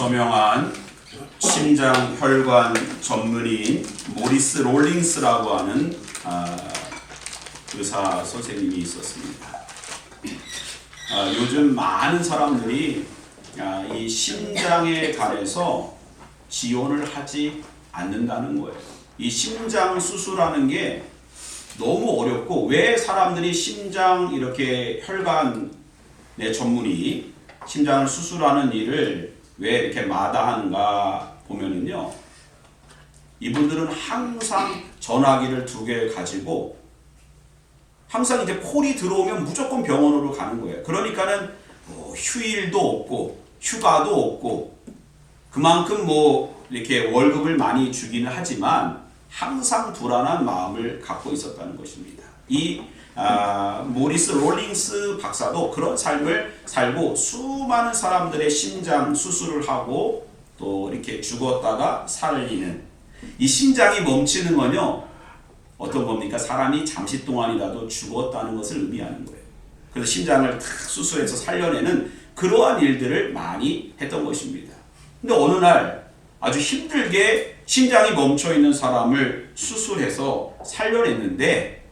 저명한 심장 혈관 전문의인 모리스 롤링스라고 하는 의사 선생님이 있었습니다. 요즘 많은 사람들이 이 심장에 관해서 지원을 하지 않는다는 거예요. 이 심장 수술하는 게 너무 어렵고, 왜 사람들이 심장 이렇게 혈관의 전문의 심장을 수술하는 일을 왜 이렇게 마다하는가 보면은요, 이분들은 항상 전화기를 2개 가지고 항상 이제 콜이 들어오면 무조건 병원으로 가는 거예요. 그러니까는 휴일도 없고 휴가도 없고, 그만큼 이렇게 월급을 많이 주기는 하지만 항상 불안한 마음을 갖고 있었다는 것입니다. 이 모리스 롤링스 박사도 그런 삶을 살고 수많은 사람들의 심장 수술을 하고 또 이렇게 죽었다가 살리는, 이 심장이 멈추는 건요, 어떤 겁니까? 사람이 잠시 동안이라도 죽었다는 것을 의미하는 거예요. 그래서 심장을 탁 수술해서 살려내는 그러한 일들을 많이 했던 것입니다. 근데 어느 날 아주 힘들게 심장이 멈춰있는 사람을 수술해서 살려냈는데,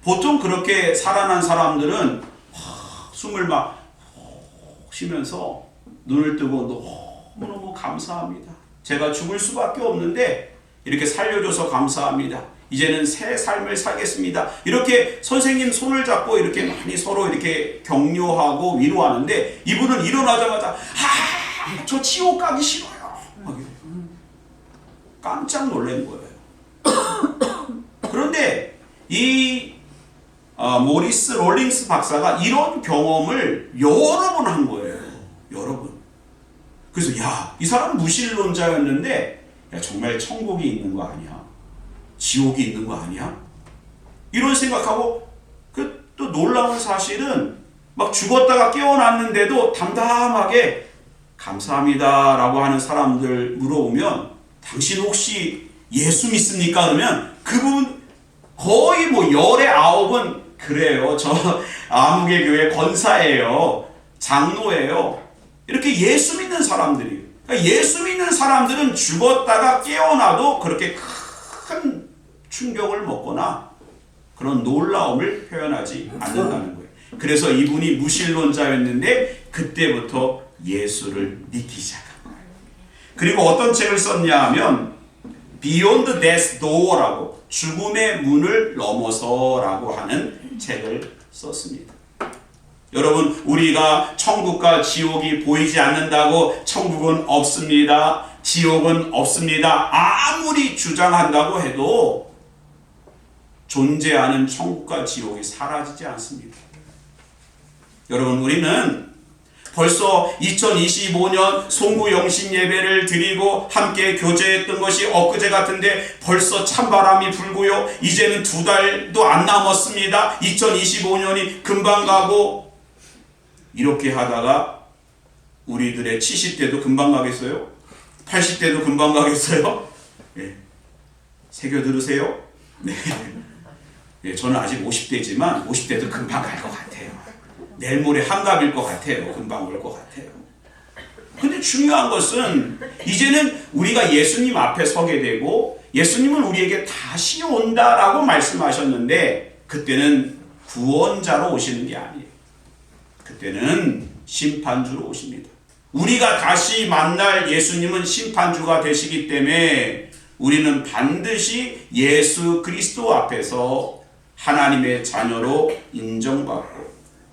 보통 그렇게 살아난 사람들은 숨을 막 쉬면서 눈을 뜨고 너무너무 감사합니다. 제가 죽을 수밖에 없는데 이렇게 살려줘서 감사합니다. 이제는 새 삶을 살겠습니다. 이렇게 선생님 손을 잡고 이렇게 많이 서로 이렇게 격려하고 위로하는데, 이분은 일어나자마자 저 지옥 가기 싫어요. 깜짝 놀란 거예요. 그런데 이 모리스 롤링스 박사가 이런 경험을 여러 번 한 거예요. 여러 번. 그래서 이 사람은 무신론자였는데 정말 천국이 있는 거 아니야? 지옥이 있는 거 아니야? 이런 생각하고, 또 놀라운 사실은 막 죽었다가 깨어났는데도 담담하게 감사합니다 라고 하는 사람들 물어보면, 당신 혹시 예수 믿습니까? 그러면 그분 거의 10의 9은 그래요. 저 아무개 교회 권사예요. 장로예요. 이렇게 예수 믿는 사람들이에요. 그러니까 예수 믿는 사람들은 죽었다가 깨어나도 그렇게 큰 충격을 먹거나 그런 놀라움을 표현하지 않는다는 거예요. 그래서 이분이 무신론자였는데 그때부터 예수를 믿기 시작한 거예요. 그리고 어떤 책을 썼냐 하면 Beyond Death's Door라고, 죽음의 문을 넘어서라고 하는 책을 썼습니다. 여러분, 우리가 천국과 지옥이 보이지 않는다고 천국은 없습니다, 지옥은 없습니다, 아무리 주장한다고 해도 존재하는 천국과 지옥이 사라지지 않습니다. 여러분, 우리는 벌써 2025년 송구영신 예배를 드리고 함께 교제했던 것이 엊그제 같은데 벌써 찬바람이 불고요. 이제는 2달도 안 남았습니다. 2025년이 금방 가고, 이렇게 하다가 우리들의 70대도 금방 가겠어요? 80대도 금방 가겠어요? 네. 새겨 들으세요? 네. 네, 저는 아직 50대지만 50대도 금방 갈 것 같아요. 내일 모레 한갑일 것 같아요. 금방 올 것 같아요. 근데 중요한 것은 이제는 우리가 예수님 앞에 서게 되고, 예수님은 우리에게 다시 온다라고 말씀하셨는데, 그때는 구원자로 오시는 게 아니에요. 그때는 심판주로 오십니다. 우리가 다시 만날 예수님은 심판주가 되시기 때문에 우리는 반드시 예수 그리스도 앞에서 하나님의 자녀로 인정받고,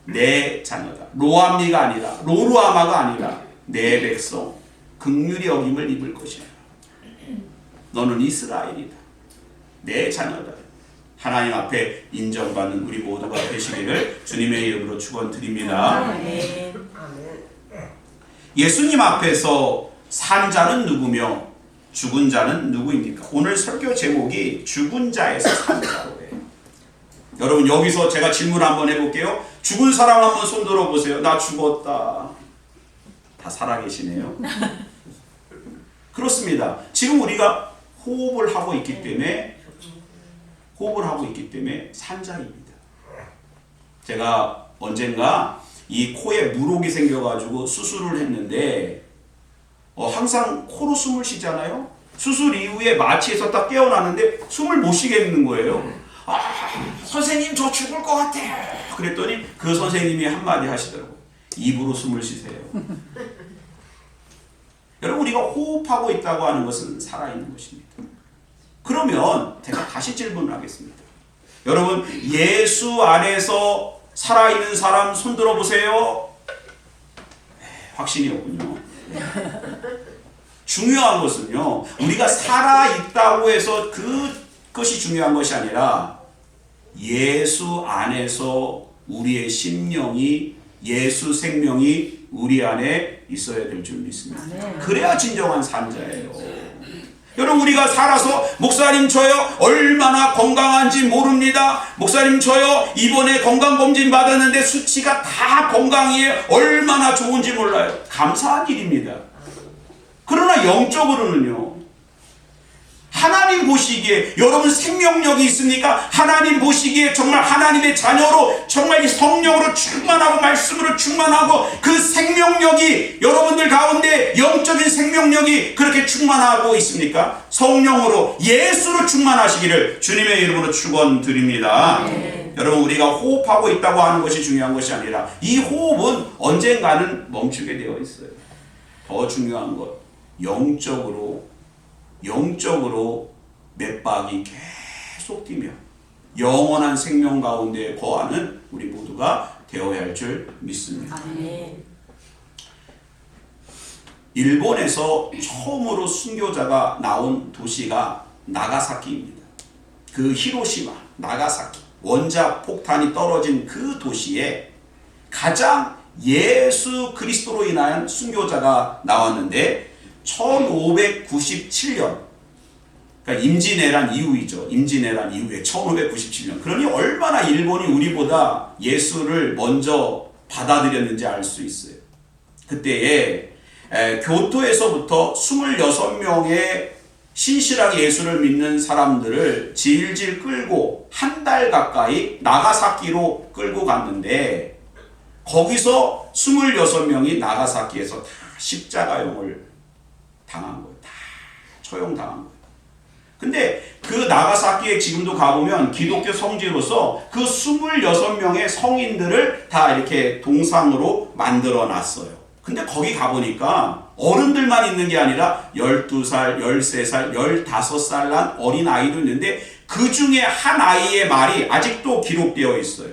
내 자녀다, 로암미가 아니라, 로루아마가 아니라 내 백성, 긍휼히 여김을 입을 것이다. 너는 이스라엘이다, 내 자녀다. 하나님 앞에 인정받는 우리 모두가 되시기를 주님의 이름으로 축원드립니다. 예수님 앞에서 산 자는 누구며 죽은 자는 누구입니까? 오늘 설교 제목이 죽은 자에서 산 자로 해요. 여러분, 여기서 제가 질문 한번 해볼게요. 죽은 사람 한번 손 들어보세요. 나 죽었다. 다 살아계시네요. 그렇습니다. 지금 우리가 호흡을 하고 있기 때문에 산자입니다. 제가 언젠가 이 코에 물혹이 생겨가지고 수술을 했는데 항상 코로 숨을 쉬잖아요. 수술 이후에 마취해서 딱 깨어났는데 숨을 못 쉬겠는 거예요. 선생님 저 죽을 것 같아요. 그랬더니 그 선생님이 한마디 하시더라고요. 입으로 숨을 쉬세요. 여러분, 우리가 호흡하고 있다고 하는 것은 살아있는 것입니다. 그러면 제가 다시 질문을 하겠습니다. 여러분, 예수 안에서 살아있는 사람 손 들어보세요. 확신이 없군요. 중요한 것은요, 우리가 살아있다고 해서 그것이 중요한 것이 아니라 예수 안에서 우리의 심령이, 예수 생명이 우리 안에 있어야 될 줄 믿습니다. 그래야 진정한 산자예요. 여러분, 우리가 살아서 목사님 저요 얼마나 건강한지 모릅니다. 목사님 저요 이번에 건강검진 받았는데 수치가 다 건강이에요. 얼마나 좋은지 몰라요. 감사한 일입니다. 그러나 영적으로는요, 하나님 보시기에 여러분 생명력이 있습니까? 하나님 보시기에 정말 하나님의 자녀로 정말 이 성령으로 충만하고 말씀으로 충만하고 그 생명력이 여러분들 가운데 영적인 생명력이 그렇게 충만하고 있습니까? 성령으로 예수로 충만하시기를 주님의 이름으로 축원드립니다. 여러분, 우리가 호흡하고 있다고 하는 것이 중요한 것이 아니라 이 호흡은 언젠가는 멈추게 되어 있어요. 더 중요한 것, 영적으로 맥박이 계속 뛰며 영원한 생명 가운데 거하는 우리 모두가 되어야 할 줄 믿습니다. 일본에서 처음으로 순교자가 나온 도시가 나가사키입니다. 그 히로시마, 나가사키 원자 폭탄이 떨어진 그 도시에 가장 예수 그리스도로 인한 순교자가 나왔는데 1597년, 그러니까 임진왜란 이후이죠. 임진왜란 이후에 1597년. 그러니 얼마나 일본이 우리보다 예수를 먼저 받아들였는지 알 수 있어요. 그때에 교토에서부터 26명의 신실하게 예수를 믿는 사람들을 질질 끌고 한 달 가까이 나가사키로 끌고 갔는데, 거기서 26명이 나가사키에서 다 십자가형을 당한 거예요. 다 처형당한 거예요. 근데 그 나가사키에 지금도 가보면 기독교 성지로서 그 26명의 성인들을 다 이렇게 동상으로 만들어 놨어요. 근데 거기 가보니까 어른들만 있는 게 아니라 12살, 13살, 15살 난 어린 아이도 있는데 그 중에 한 아이의 말이 아직도 기록되어 있어요.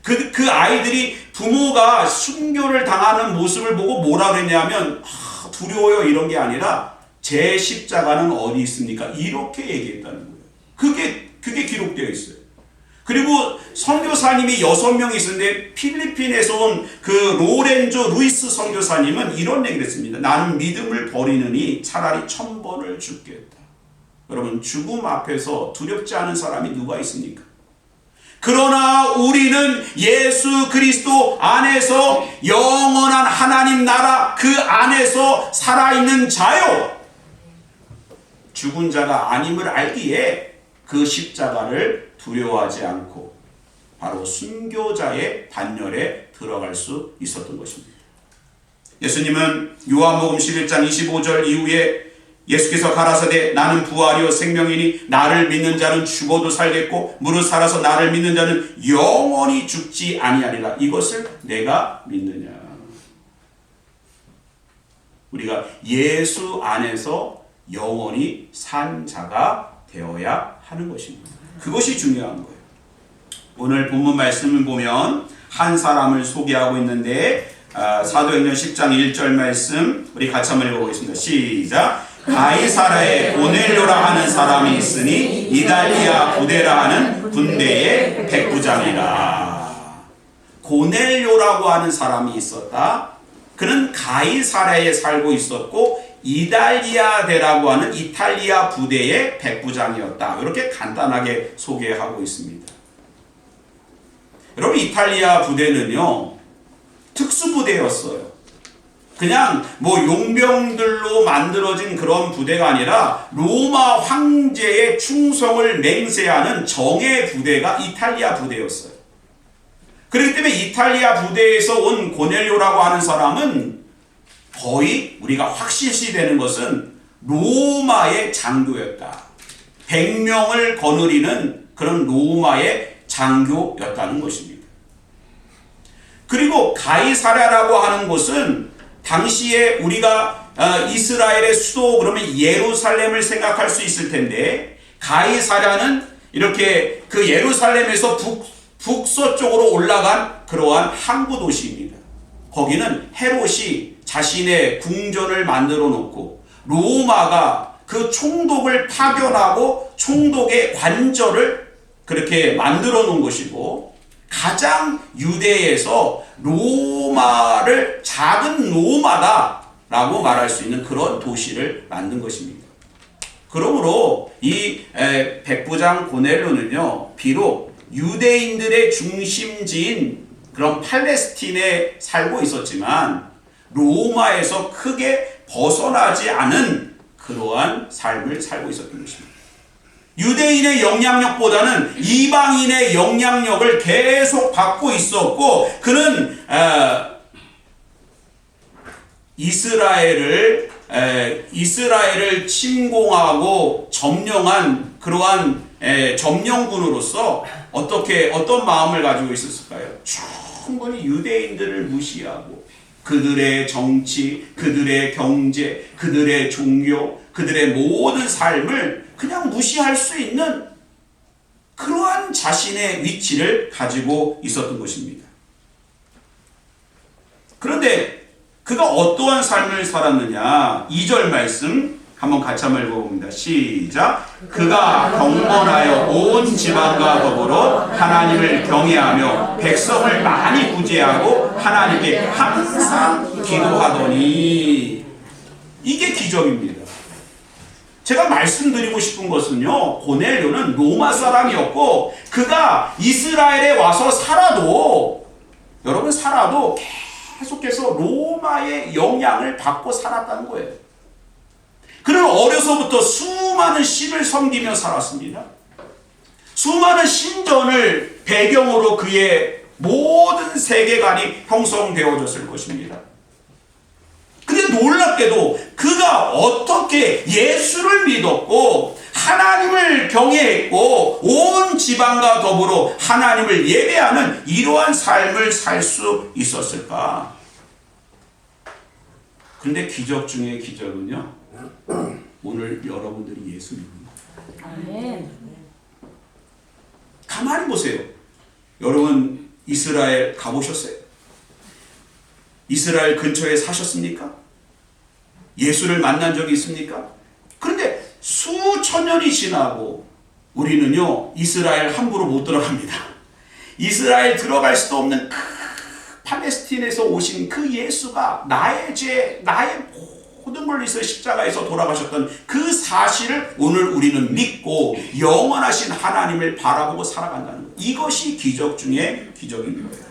그 아이들이 부모가 순교를 당하는 모습을 보고 뭐라 그랬냐면 두려워요 이런 게 아니라 제 십자가는 어디 있습니까? 이렇게 얘기했다는 거예요. 그게 기록되어 있어요. 그리고 선교사님이 6명이 있었는데 필리핀에서 온 그 로렌조 루이스 선교사님은 이런 얘기를 했습니다. 나는 믿음을 버리느니 차라리 1000번을 죽겠다. 여러분, 죽음 앞에서 두렵지 않은 사람이 누가 있습니까? 그러나 우리는 예수 그리스도 안에서 영원한 하나님 나라 그 안에서 살아있는 자요, 죽은 자가 아님을 알기에 그 십자가를 두려워하지 않고 바로 순교자의 반열에 들어갈 수 있었던 것입니다. 예수님은 요한복음 11장 25절 이후에 예수께서 가라사대 나는 부활이요 생명이니 나를 믿는 자는 죽어도 살겠고 무릇 살아서 나를 믿는 자는 영원히 죽지 아니하리라. 이것을 내가 믿느냐. 우리가 예수 안에서 영원히 산 자가 되어야 하는 것입니다. 그것이 중요한 거예요. 오늘 본문 말씀을 보면 한 사람을 소개하고 있는데 사도행전 10장 1절 말씀 우리 같이 한번 읽어보겠습니다. 시작. 가이사라에 고넬료라 하는 사람이 있으니 이달리아 부대라 하는 군대의 백부장이라. 고넬료라고 하는 사람이 있었다. 그는 가이사라에 살고 있었고 이달리아대라고 하는 이탈리아 부대의 백부장이었다. 이렇게 간단하게 소개하고 있습니다. 여러분, 이탈리아 부대는요 특수부대였어요. 그냥 용병들로 만들어진 그런 부대가 아니라 로마 황제의 충성을 맹세하는 정예 부대가 이탈리아 부대였어요. 그렇기 때문에 이탈리아 부대에서 온 고넬료라고 하는 사람은 거의 우리가 확실시 되는 것은 로마의 장교였다. 100명을 거느리는 그런 로마의 장교였다는 것입니다. 그리고 가이사랴라고 하는 곳은 당시에 우리가 이스라엘의 수도 그러면 예루살렘을 생각할 수 있을 텐데, 가이사랴는 이렇게 그 예루살렘에서 북서쪽으로 올라간 그러한 항구 도시입니다. 거기는 헤롯이 자신의 궁전을 만들어 놓고 로마가 그 총독을 파견하고 총독의 관절을 그렇게 만들어 놓은 것이고, 가장 유대에서 로마를 작은 로마다라고 말할 수 있는 그런 도시를 만든 것입니다. 그러므로 이 백부장 고넬료는요, 비록 유대인들의 중심지인 그런 팔레스틴에 살고 있었지만 로마에서 크게 벗어나지 않은 그러한 삶을 살고 있었던 것입니다. 유대인의 영향력보다는 이방인의 영향력을 계속 받고 있었고, 그는 이스라엘을 침공하고 점령한 그러한 점령군으로서 어떤 마음을 가지고 있었을까요? 충분히 유대인들을 무시하고 그들의 정치, 그들의 경제, 그들의 종교, 그들의 모든 삶을 그냥 무시할 수 있는 그러한 자신의 위치를 가지고 있었던 것입니다. 그런데 그가 어떠한 삶을 살았느냐? 2절 말씀 한번 같이 한번 읽어봅니다. 시작. 그가 경건하여 온 지방과 더불어 하나님을 경외하며 백성을 많이 구제하고 하나님께 항상 기도하더니. 이게 기적입니다. 제가 말씀드리고 싶은 것은요, 고넬료는 로마 사람이었고 그가 이스라엘에 와서 살아도 계속해서 로마의 영향을 받고 살았다는 거예요. 그는 어려서부터 수많은 신을 섬기며 살았습니다. 수많은 신전을 배경으로 그의 모든 세계관이 형성되어졌을 것입니다. 근데 놀랍게도 그가 어떻게 예수를 믿었고 하나님을 경외했고 온 지방과 더불어 하나님을 예배하는 이러한 삶을 살 수 있었을까? 근데 기적 중에 기적은요, 오늘 여러분들이 예수 믿는 거예요. 가만히 보세요. 여러분 이스라엘 가보셨어요? 이스라엘 근처에 사셨습니까? 예수를 만난 적이 있습니까? 그런데 수천 년이 지나고 우리는요, 이스라엘 함부로 못 들어갑니다. 이스라엘 들어갈 수도 없는 팔레스틴에서 오신 그 예수가 나의 죄, 나의 모든 걸 위해서 십자가에서 돌아가셨던 그 사실을 오늘 우리는 믿고 영원하신 하나님을 바라보고 살아간다는 것. 이것이 기적 중에 기적인 거예요.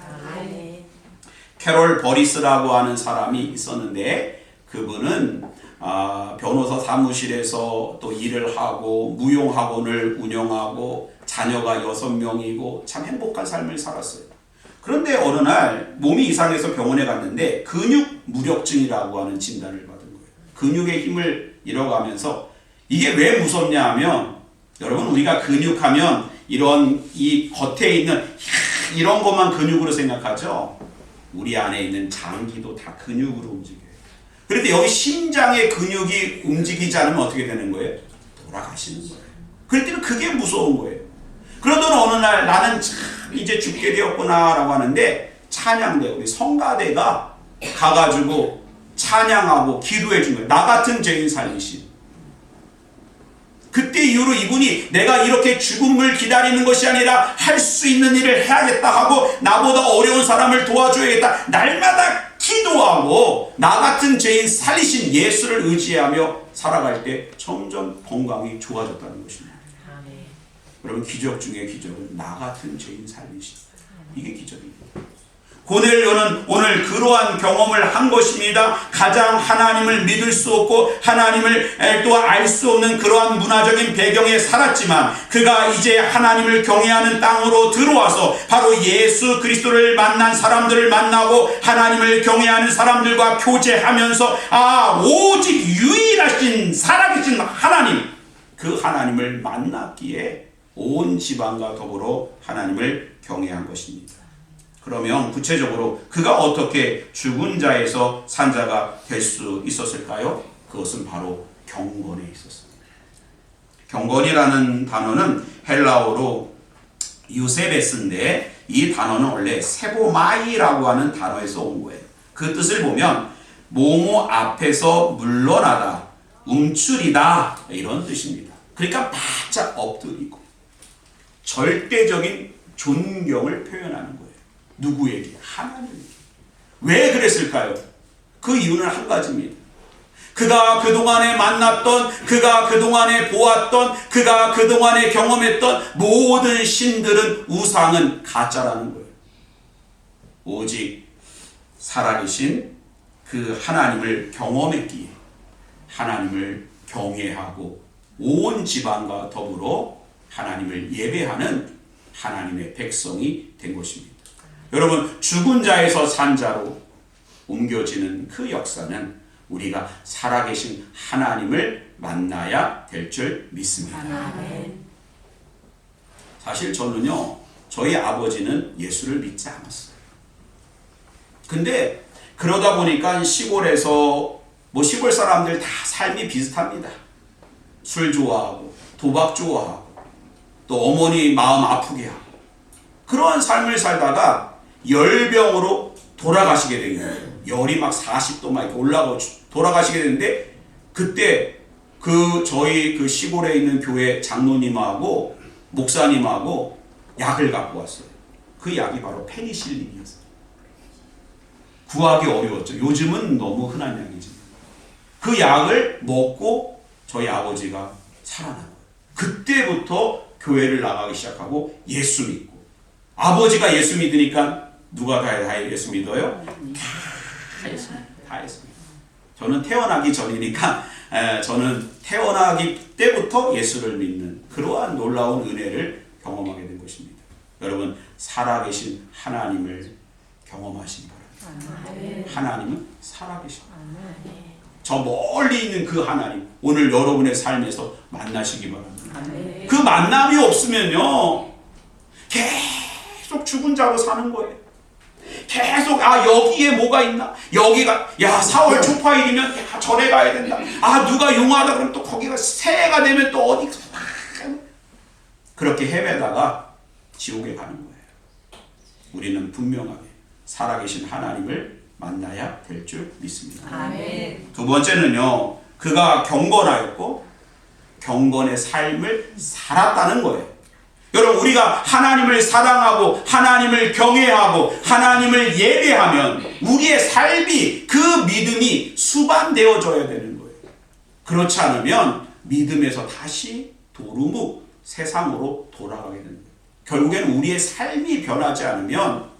캐롤 버리스라고 하는 사람이 있었는데, 그분은 변호사 사무실에서 또 일을 하고 무용학원을 운영하고 자녀가 6명이고 참 행복한 삶을 살았어요. 그런데 어느 날 몸이 이상해서 병원에 갔는데 근육 무력증이라고 하는 진단을 받은 거예요. 근육의 힘을 잃어가면서, 이게 왜 무섭냐 하면, 여러분 우리가 근육하면 이 겉에 있는 이런 것만 근육으로 생각하죠. 우리 안에 있는 장기도 다 근육으로 움직여요. 그런데 여기 심장의 근육이 움직이지 않으면 어떻게 되는 거예요? 돌아가시는 거예요. 그럴 때는 그게 무서운 거예요. 그러던 어느 날 나는 참 이제 죽게 되었구나 라고 하는데, 찬양대, 우리 성가대가 가가지고 찬양하고 기도해 준 거예요. 나 같은 죄인 살리신. 그때 이후로 이분이 내가 이렇게 죽음을 기다리는 것이 아니라 할 수 있는 일을 해야겠다 하고 나보다 어려운 사람을 도와줘야겠다, 날마다 기도하고 나 같은 죄인 살리신 예수를 의지하며 살아갈 때 점점 건강이 좋아졌다는 것입니다. 여러분 기적 중에 기적은 나 같은 죄인 살리신, 이게 기적입니다. 고넬료는 오늘 그러한 경험을 한 것입니다. 가장 하나님을 믿을 수 없고 하나님을 또 알 수 없는 그러한 문화적인 배경에 살았지만 그가 이제 하나님을 경외하는 땅으로 들어와서 바로 예수 그리스도를 만난 사람들을 만나고 하나님을 경외하는 사람들과 교제하면서 오직 유일하신 살아계신 하나님, 그 하나님을 만났기에 온 지방과 더불어 하나님을 경외한 것입니다. 그러면 구체적으로 그가 어떻게 죽은 자에서 산 자가 될 수 있었을까요? 그것은 바로 경건에 있었습니다. 경건이라는 단어는 헬라어로 유세베스인데 이 단어는 원래 세보마이라고 하는 단어에서 온 거예요. 그 뜻을 보면 뭐뭐 앞에서 물러나다, 움츠리다 이런 뜻입니다. 그러니까 바짝 엎드리고 절대적인 존경을 표현하는 거예요. 누구에게? 하나님에게. 왜 그랬을까요? 그 이유는 한 가지입니다. 그가 그동안에 만났던, 그가 그동안에 보았던, 그가 그동안에 경험했던 모든 신들은, 우상은 가짜라는 거예요. 오직 살아계신 그 하나님을 경험했기에 하나님을 경외하고 온 지방과 더불어 하나님을 예배하는 하나님의 백성이 된 것입니다. 여러분, 죽은 자에서 산 자로 옮겨지는 그 역사는 우리가 살아계신 하나님을 만나야 될 줄 믿습니다. 아멘. 사실 저는요, 저희 아버지는 예수를 믿지 않았어요. 근데 그러다 보니까 시골에서 시골 사람들 다 삶이 비슷합니다. 술 좋아하고 도박 좋아하고 또 어머니 마음 아프게 하고 그러한 삶을 살다가 열병으로 돌아가시게 된 거예요. 열이 막 40도 막 이렇게 올라가고 돌아가시게 되는데 그때 저희 그 시골에 있는 교회 장로님하고 목사님하고 약을 갖고 왔어요. 그 약이 바로 페니실린이었어요. 구하기 어려웠죠. 요즘은 너무 흔한 약이지. 그 약을 먹고 저희 아버지가 살아난 거예요. 그때부터 교회를 나가기 시작하고 예수 믿고, 아버지가 예수 믿으니까 누가 다 예수 믿어요? 다 예수 믿어요. 저는 태어나기 전이니까 저는 태어나기 때부터 예수를 믿는 그러한 놀라운 은혜를 경험하게 된 것입니다. 여러분, 살아계신 하나님을 경험하시기 바랍니다. 하나님은 살아계신 저 멀리 있는 그 하나님, 오늘 여러분의 삶에서 만나시기 바랍니다. 그 만남이 없으면요, 계속 죽은 자로 사는 거예요. 계속 여기에 뭐가 있나? 여기가 4월 초파일이면 절에 가야 된다. 누가 용하다 그러면 또 거기가 새해가 되면 또 어디 그렇게 헤매다가 지옥에 가는 거예요. 우리는 분명하게 살아계신 하나님을 만나야 될 줄 믿습니다. 아멘. 두 번째는요, 그가 경건하였고 경건의 삶을 살았다는 거예요. 여러분, 우리가 하나님을 사랑하고 하나님을 경외하고 하나님을 예배하면 우리의 삶이, 그 믿음이 수반되어져야 되는 거예요. 그렇지 않으면 믿음에서 다시 도루묵 세상으로 돌아가게 되는 거예요. 결국에는 우리의 삶이 변하지 않으면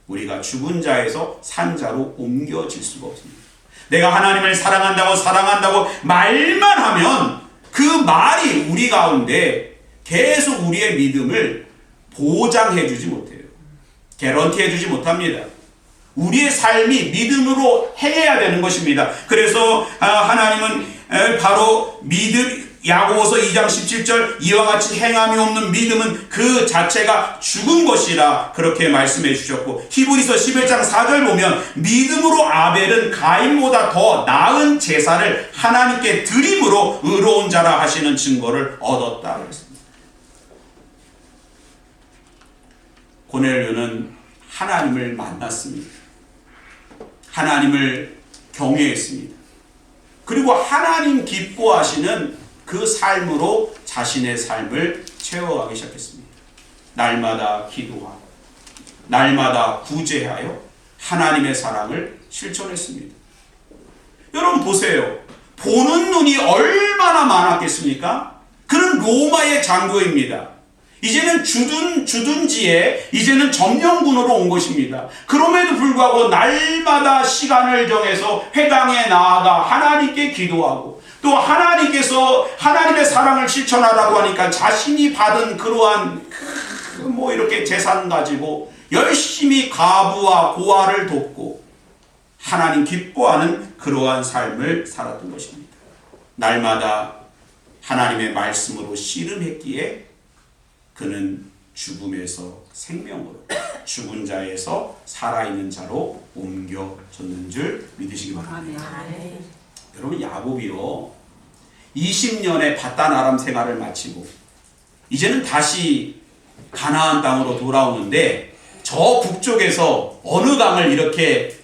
우리가 죽은 자에서 산 자로 옮겨질 수가 없습니다. 내가 하나님을 사랑한다고 말만 하면 그 말이 우리 가운데 계속 우리의 믿음을 보장해 주지 못해요. 개런티 해주지 못합니다. 우리의 삶이 믿음으로 행해야 되는 것입니다. 그래서 하나님은 바로 야고보서 2장 17절, 이와 같이 행함이 없는 믿음은 그 자체가 죽은 것이라 그렇게 말씀해 주셨고, 히브리서 11장 4절 보면 믿음으로 아벨은 가인보다 더 나은 제사를 하나님께 드림으로 의로운 자라 하시는 증거를 얻었다 그랬습니다. 고넬료는 하나님을 만났습니다. 하나님을 경외했습니다. 그리고 하나님 기뻐하시는 그 삶으로 자신의 삶을 채워가기 시작했습니다. 날마다 기도하고 날마다 구제하여 하나님의 사랑을 실천했습니다. 여러분 보세요. 보는 눈이 얼마나 많았겠습니까? 그는 로마의 장교입니다. 이제는 주둔지에 이제는 점령군으로 온 것입니다. 그럼에도 불구하고 날마다 시간을 정해서 회당에 나아가 하나님께 기도하고 또 하나님께서 하나님의 사랑을 실천하라고 하니까 자신이 받은 그러한 이렇게 재산 가지고 열심히 가부와 고아를 돕고 하나님 기뻐하는 그러한 삶을 살았던 것입니다. 날마다 하나님의 말씀으로 씨름했기에 그는 죽음에서 생명으로, 죽은 자에서 살아있는 자로 옮겨졌는 줄 믿으시기 바랍니다. 여러분, 야곱이요 20년의 바단 아람 생활을 마치고 이제는 다시 가나안 땅으로 돌아오는데 저 북쪽에서 어느 강을 이렇게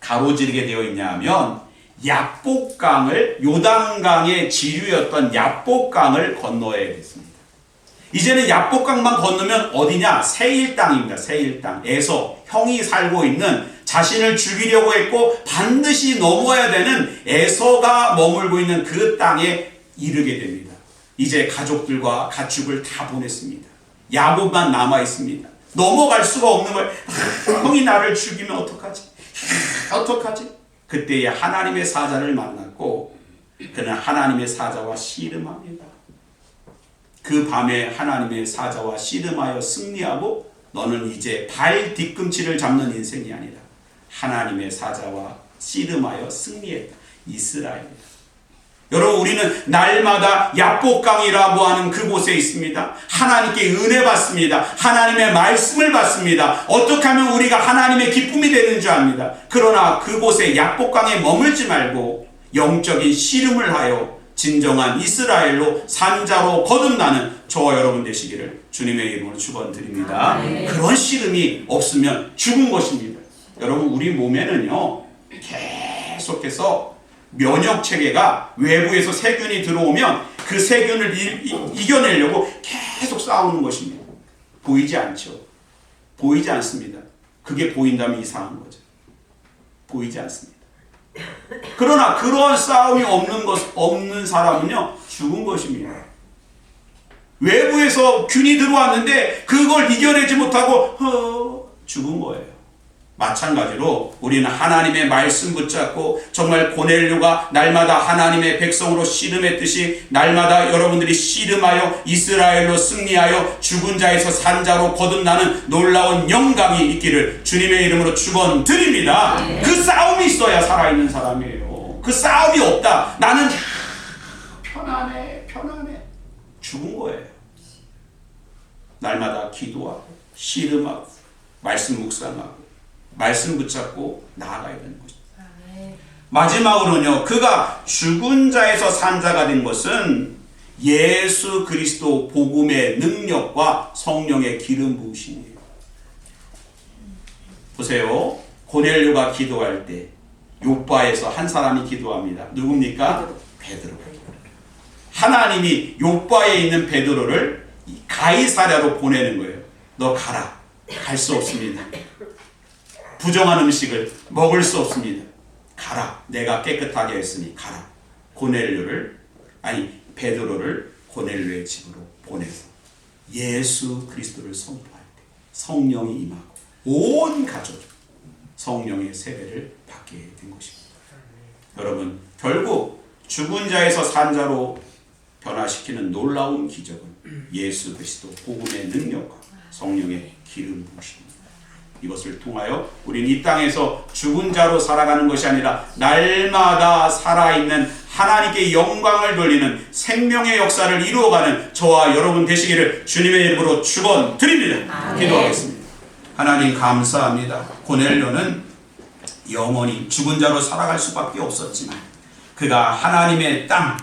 가로지르게 되어 있냐 하면 야복강을, 요단강의 지류였던 야복강을 건너야 됐습니다. 이제는 야복강만 건너면 어디냐? 세일 땅입니다. 세일 땅. 에서 형이 살고 있는, 자신을 죽이려고 했고 반드시 넘어야 되는 에서가 머물고 있는 그 땅에 이르게 됩니다. 이제 가족들과 가축을 다 보냈습니다. 야곱만 남아 있습니다. 넘어갈 수가 없는 거예요. 형이 나를 죽이면 어떡하지? 어떡하지? 그때에 하나님의 사자를 만났고 그는 하나님의 사자와 씨름합니다. 그 밤에 하나님의 사자와 씨름하여 승리하고 너는 이제 발 뒤꿈치를 잡는 인생이 아니라 하나님의 사자와 씨름하여 승리했다. 이스라엘이다. 여러분, 우리는 날마다 야복강이라고 하는 그곳에 있습니다. 하나님께 은혜 받습니다. 하나님의 말씀을 받습니다. 어떻게 하면 우리가 하나님의 기쁨이 되는 줄 압니다. 그러나 그곳에 야복강에 머물지 말고 영적인 씨름을 하여 진정한 이스라엘로 산자로 거듭나는 저와 여러분 되시기를 주님의 이름으로 축원드립니다. 그런 씨름이 없으면 죽은 것입니다. 여러분, 우리 몸에는요 계속해서 면역 체계가 외부에서 세균이 들어오면 그 세균을 이겨내려고 계속 싸우는 것입니다. 보이지 않죠. 보이지 않습니다. 그게 보인다면 이상한 거죠. 보이지 않습니다. 그러나 그러한 싸움이 없는 사람은요 죽은 것입니다. 외부에서 균이 들어왔는데 그걸 이겨내지 못하고 죽은 거예요. 마찬가지로 우리는 하나님의 말씀 붙잡고 정말 고넬료가 날마다 하나님의 백성으로 씨름했듯이 날마다 여러분들이 씨름하여 이스라엘로 승리하여 죽은 자에서 산 자로 거듭나는 놀라운 영광이 있기를 주님의 이름으로 축원드립니다. 그 싸움이 있어야 살아있는 사람이에요. 그 싸움이 없다. 나는 편안해 죽은 거예요. 날마다 기도하고 씨름하고 말씀 묵상하고 말씀 붙잡고 나아가야 되는 것입니다. 마지막으로는요, 그가 죽은 자에서 산 자가 된 것은 예수 그리스도 복음의 능력과 성령의 기름 부으심이에요. 보세요. 고넬료가 기도할 때 요바에서 한 사람이 기도합니다. 누굽니까? 베드로. 하나님이 요바에 있는 베드로를 가이사랴로 보내는 거예요. 너 가라. 갈 수 없습니다. 부정한 음식을 먹을 수 없습니다. 가라. 내가 깨끗하게 했으니 가라. 베드로를 고넬료의 집으로 보내서 예수 그리스도를 선포할 때 성령이 임하고 온 가족이 성령의 세배를 받게 된 것입니다. 여러분, 결국 죽은 자에서 산 자로 변화시키는 놀라운 기적은 예수 그리스도 복음의 능력과 성령의 기름 부으심입니다. 이것을 통하여 우리는 이 땅에서 죽은 자로 살아가는 것이 아니라 날마다 살아있는 하나님께 영광을 돌리는 생명의 역사를 이루어가는 저와 여러분 되시기를 주님의 이름으로 축원드립니다. 기도하겠습니다. 하나님 감사합니다. 고넬료는 영원히 죽은 자로 살아갈 수밖에 없었지만 그가 하나님의 땅